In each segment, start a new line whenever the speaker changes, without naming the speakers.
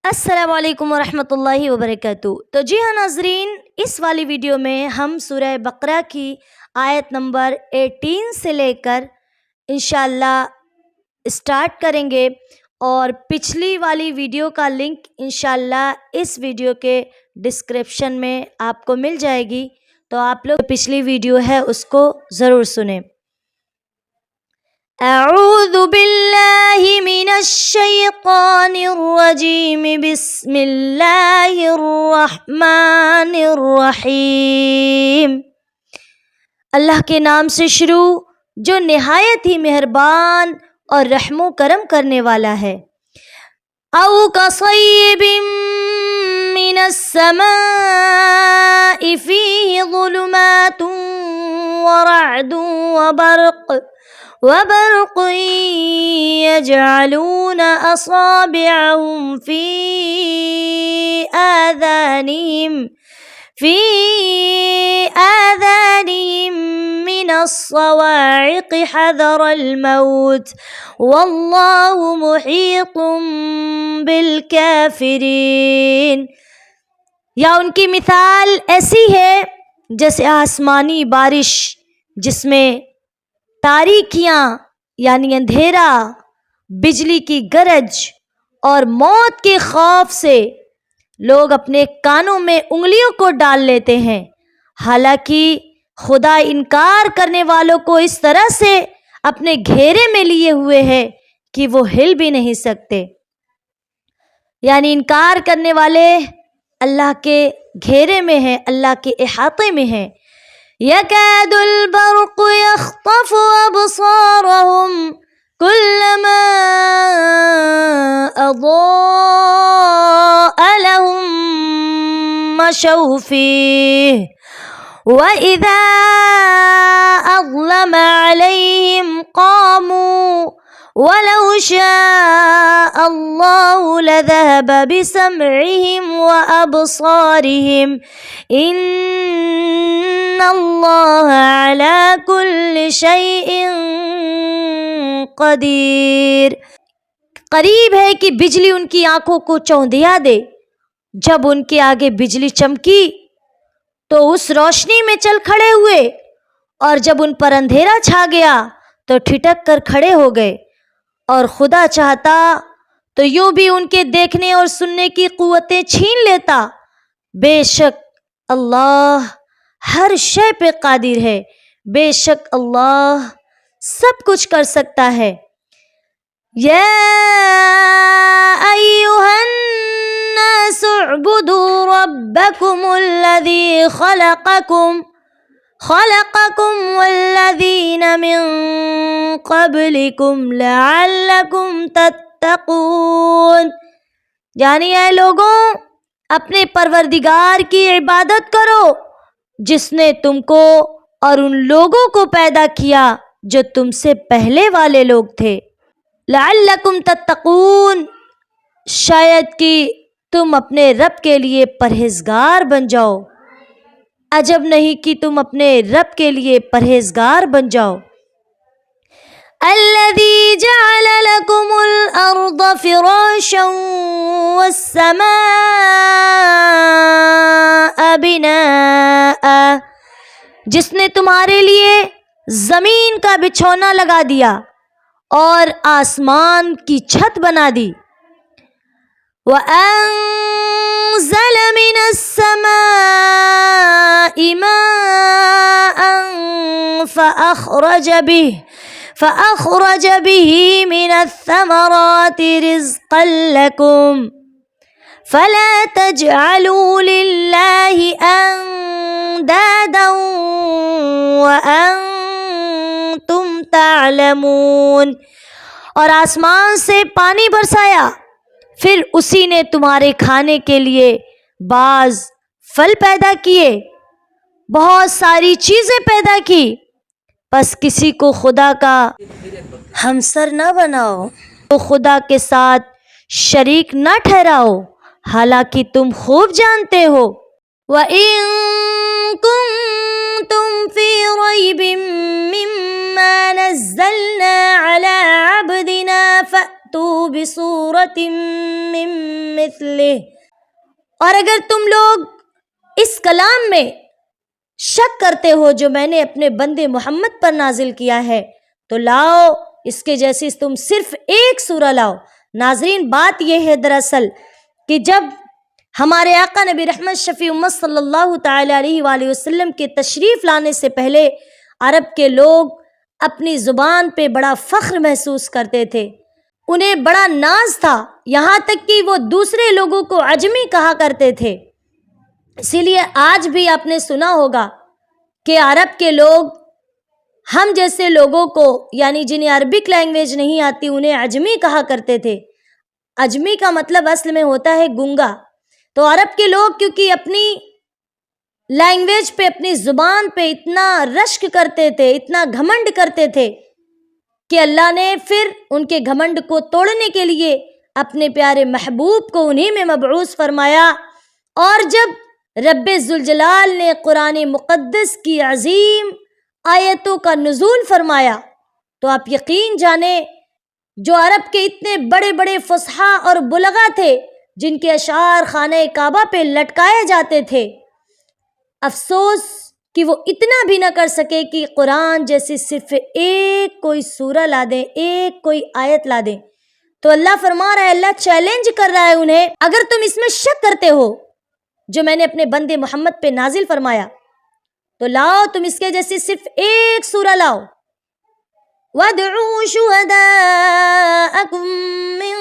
السلام علیکم ورحمۃ اللہ وبرکاتہ۔ تو جی ہاں ناظرین، اس والی ویڈیو میں ہم سورہ بقرہ کی آیت نمبر 18 سے لے کر انشاءاللہ اسٹارٹ کریں گے، اور پچھلی والی ویڈیو کا لنک انشاءاللہ اس ویڈیو کے ڈسکرپشن میں آپ کو مل جائے گی، تو آپ لوگ پچھلی ویڈیو ہے اس کو ضرور سنیں۔ اعوذ باللہ من الشیطان الرجیم، بسم اللہ الرحمن الرحیم۔ اللہ کے نام سے شروع جو نہایت ہی مہربان اور رحم و کرم کرنے والا ہے۔ او کصیب من السماء فیہ ظلمات ورعد وبرق يجعلون أصابعهم في آذانهم من الصواعق حذر الموت والله محيط بالكافرين۔ یا ان کی مثال ایسی ہے جیسے آسمانی بارش جس میں تاریکیاں یعنی اندھیرا، بجلی کی گرج اور موت کے خوف سے لوگ اپنے کانوں میں انگلیوں کو ڈال لیتے ہیں، حالانکہ خدا انکار کرنے والوں کو اس طرح سے اپنے گھیرے میں لیے ہوئے ہے کہ وہ ہل بھی نہیں سکتے۔ یعنی انکار کرنے والے اللہ کے گھیرے میں ہیں، اللہ کے احاطے میں ہیں۔ يكاد البرق يخطف أبصارهم كلما أضاء لهم مشوا فيه وإذا أظلم عليهم قاموا ولو شاء الله لذهب بسمعهم وأبصارهم إن الله على كل شيء قدیر۔ قریب ہے کہ بجلی ان کی آنکھوں کو چوندھیا دے، جب ان کے آگے بجلی چمکی تو اس روشنی میں چل کھڑے ہوئے، اور جب ان پر اندھیرا چھا گیا تو ٹھٹک کر کھڑے ہو گئے، اور خدا چاہتا تو یوں بھی ان کے دیکھنے اور سننے کی قوتیں چھین لیتا۔ بے شک اللہ ہر شے پہ قادر ہے، بے شک اللہ سب کچھ کر سکتا ہے۔ یا ایھا الناس اعبدوا ربکم الذی خلقکم والذین من قبلکم لعلکم تتقون۔ یعنی اے لوگوں، اپنے پروردگار کی عبادت کرو جس نے تم کو اور ان لوگوں کو پیدا کیا جو تم سے پہلے والے لوگ تھے۔ لعلکم تتقون، شاید کہ تم اپنے رب کے لیے پرہیزگار بن جاؤ۔ عجب نہیں کہ تم اپنے رب کے لیے پرہیزگار بن جاؤ۔ الذی جعل لکم الارض فراشا والسماء بناء، جس نے تمہارے لیے زمین کا بچھونا لگا دیا اور آسمان کی چھت بنا دی۔ وَأَنزَلَ مِنَ السَّمَاءِ مَاءً فَأَخْرَجَ بِهِ مِنَ الثَّمَرَاتِ رِزْقًا لَكُمْ فَلَا تَجْعَلُوا لِلَّهِ أَندَادًا وَأَنتُمْ تعلمون۔ اور آسمان سے پانی برسایا، پھر اسی نے تمہارے کھانے کے لیے بعض پھل پیدا کیے، بہت ساری چیزیں پیدا کی، پس کسی کو خدا کا ہمسر نہ بناؤ، تو خدا کے ساتھ شریک نہ ٹھہراؤ، حالانکہ تم خوب جانتے ہو۔ وَإِن كُنتُمْ فِي رَيْبٍ مِّمَّا نَزَّلْنَا عَلَىٰ عَبْدِنَا فَأْتُوا فَأْتُوا بِصُورَةٍ مِّن مِّثْلِهِ، اور اگر تم لوگ اس کلام میں شک کرتے ہو جو میں نے اپنے بندے محمد پر نازل کیا ہے تو لاؤ اس کے جیسی تم صرف ایک سورہ لاؤ۔ ناظرین، بات یہ ہے دراصل کہ جب ہمارے آقا نبی رحمت شفیع امت صلی اللہ تعالی علیہ وآلہ وسلم کے تشریف لانے سے پہلے عرب کے لوگ اپنی زبان پہ بڑا فخر محسوس کرتے تھے، انہیں بڑا ناز تھا، یہاں تک کہ وہ دوسرے لوگوں کو عجمی کہا کرتے تھے۔ اسی لیے آج بھی آپ نے سنا ہوگا کہ عرب کے لوگ ہم جیسے لوگوں کو، یعنی جنہیں عربک لینگویج نہیں آتی، انہیں عجمی کہا کرتے تھے۔ عجمی کا مطلب اصل میں ہوتا ہے گنگا۔ تو عرب کے لوگ کیونکہ اپنی لینگویج پہ، اپنی زبان پہ اتنا رشک کرتے تھے، اتنا گھمنڈ کرتے تھے کہ اللہ نے پھر ان کے گھمنڈ کو توڑنے کے لیے اپنے پیارے محبوب کو انہی میں مبعوث فرمایا۔ اور جب رب ذوالجلال نے قرآن مقدس کی عظیم آیتوں کا نزول فرمایا تو آپ یقین جانیں جو عرب کے اتنے بڑے بڑے فصحاء اور بلغا تھے جن کے اشعار خانہ کعبہ پہ لٹکائے جاتے تھے، افسوس کہ وہ اتنا بھی نہ کر سکے کہ قرآن جیسی صرف ایک کوئی سورہ لا دیں، ایک کوئی آیت لا دیں۔ تو اللہ فرما رہا ہے، اللہ چیلنج کر رہا ہے انہیں، اگر تم اس میں شک کرتے ہو جو میں نے اپنے بندے محمد پہ نازل فرمایا تو لاؤ تم اس کے جیسی صرف ایک سورہ لاؤ۔ وَادْعُوا شُهَدَاءَكُم مِّن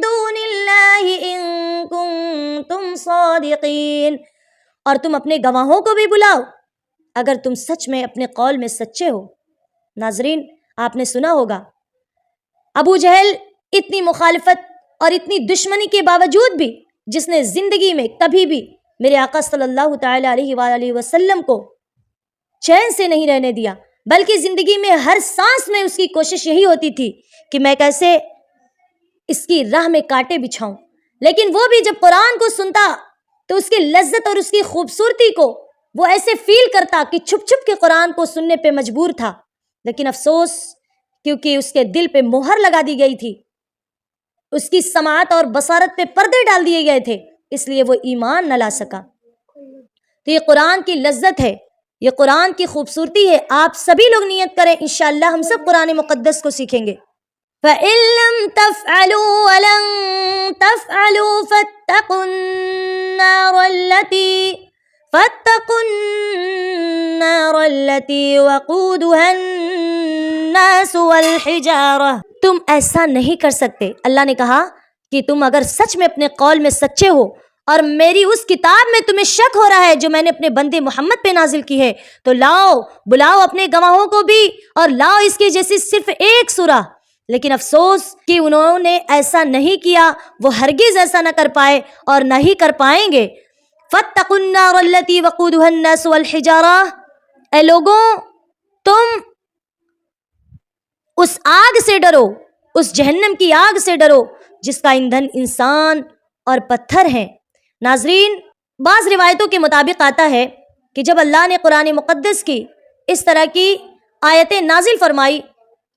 دُونِ اللَّهِ إِن كُنتُمْ صَادِقِينَ، اور تم اپنے گواہوں کو بھی بلاؤ اگر تم سچ میں اپنے قول میں سچے ہو۔ ناظرین، آپ نے سنا ہوگا ابو جہل اتنی مخالفت اور اتنی دشمنی کے باوجود بھی، جس نے زندگی میں کبھی بھی میرے آقا صلی اللہ تعالی علیہ وآلہ وسلم کو چین سے نہیں رہنے دیا، بلکہ زندگی میں ہر سانس میں اس کی کوشش یہی ہوتی تھی کہ میں کیسے اس کی راہ میں کانٹے بچھاؤں۔ لیکن وہ بھی جب قرآن کو سنتا تو اس کی لذت اور اس کی خوبصورتی کو وہ ایسے فیل کرتا کہ چھپ چھپ کے قرآن کو سننے پہ مجبور تھا۔ لیکن افسوس، کیونکہ اس کے دل پہ مہر لگا دی گئی تھی، اس کی سماعت اور بصارت پہ پردے ڈال دیے گئے تھے، اس لیے وہ ایمان نہ لا سکا۔ تو یہ قرآن کی لذت ہے، یہ قرآن کی خوبصورتی ہے۔ آپ سبھی لوگ نیت کریں، انشاءاللہ ہم سب قرآن مقدس کو سیکھیں گے۔ فَإِن لَّمْ تَفْعَلُوا وَلَن تَفْعَلُوا فَاتَّقُوا النَّارَ الَّتِي وَقُودُهَا النَّاسُ وَالْحِجَارَةُ۔ تم ایسا نہیں کر سکتے، اللہ نے کہا کہ تم اگر سچ میں اپنے قول میں سچے ہو اور میری اس کتاب میں تمہیں شک ہو رہا ہے جو میں نے اپنے بندے محمد پہ نازل کی ہے تو لاؤ، بلاؤ اپنے گواہوں کو بھی اور لاؤ اس کی جیسی صرف ایک سورہ۔ لیکن افسوس کہ انہوں نے ایسا نہیں کیا، وہ ہرگز ایسا نہ کر پائے اور نہ ہی کر پائیں گے۔ فَاتَّقُوا النَّارَ الَّتِي وَقُودُهَا النَّاسُ وَالْحِجَارَةُ، اے لوگوں تم اس آگ سے ڈرو، اس جہنم کی آگ سے ڈرو جس کا ایندھن انسان اور پتھر ہیں۔ ناظرین، بعض روایتوں کے مطابق آتا ہے کہ جب اللہ نے قرآن مقدس کی اس طرح کی آیتیں نازل فرمائی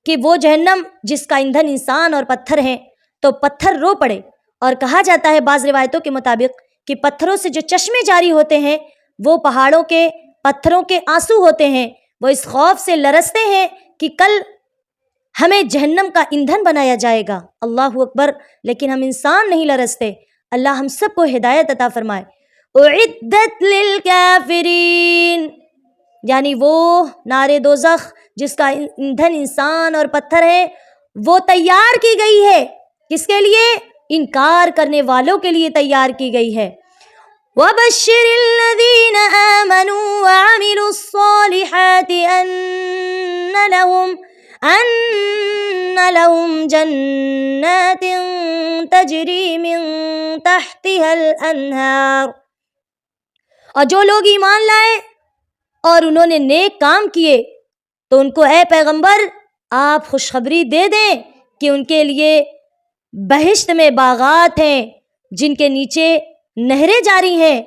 کہ وہ جہنم جس کا ایندھن انسان اور پتھر ہیں، تو پتھر رو پڑے، اور کہا جاتا ہے بعض روایتوں کے مطابق کہ پتھروں سے جو چشمے جاری ہوتے ہیں وہ پہاڑوں کے پتھروں کے آنسو ہوتے ہیں، وہ اس خوف سے لرزتے ہیں کہ کل ہمیں جہنم کا ایندھن بنایا جائے گا۔ اللہ اکبر! لیکن ہم انسان نہیں لرزتے۔ اللہ ہم سب کو ہدایت عطا فرمائے۔ اعدت للکافرین، یعنی وہ نار دوزخ جس کا ایندھن انسان اور پتھر ہے، وہ تیار کی گئی ہے، کس کے لیے؟ انکار کرنے والوں کے لیے تیار کی گئی ہے۔ وَبَشِّرِ الَّذِينَ آمَنُوا وَعَمِلُوا الصَّالِحَاتِ أَنَّ لَهُمْ جَنَّاتٍ تَجْرِي مِن تَحْتِهَا الْأَنْهَارُ، اور جو لوگ ایمان لائے اور انہوں نے نیک کام کیے تو ان کو اے پیغمبر آپ خوشخبری دے دیں کہ ان کے لیے بہشت میں باغات ہیں جن کے نیچے نہریں جاری ہیں،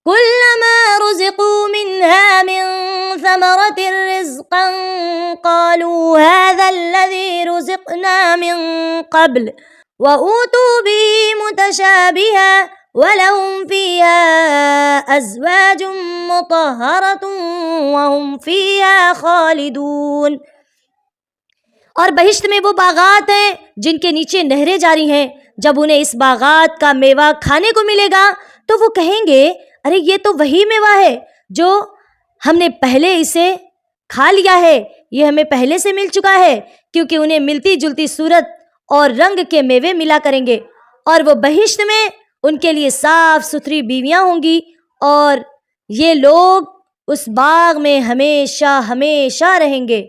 كلما رزقوا منها من ثمرة رزقا قالوا هذا الذي رزقنا من قبل وأوتوا به متشابها ولهم فيها أزواج مطهرة وهم فيها خالدون۔ اور بہشت میں وہ باغات ہیں جن کے نیچے نہریں جاری ہیں، جب انہیں اس باغات کا میوہ کھانے کو ملے گا تو وہ کہیں گے ارے یہ تو وہی میوہ ہے جو ہم نے پہلے اسے کھا لیا ہے، یہ ہمیں پہلے سے مل چکا ہے، کیونکہ انہیں ملتی جلتی صورت اور رنگ کے میوے ملا کریں گے۔ اور وہ بہشت میں ان کے لیے صاف ستھری بیویاں ہوں گی، اور یہ لوگ اس باغ میں ہمیشہ ہمیشہ رہیں گے۔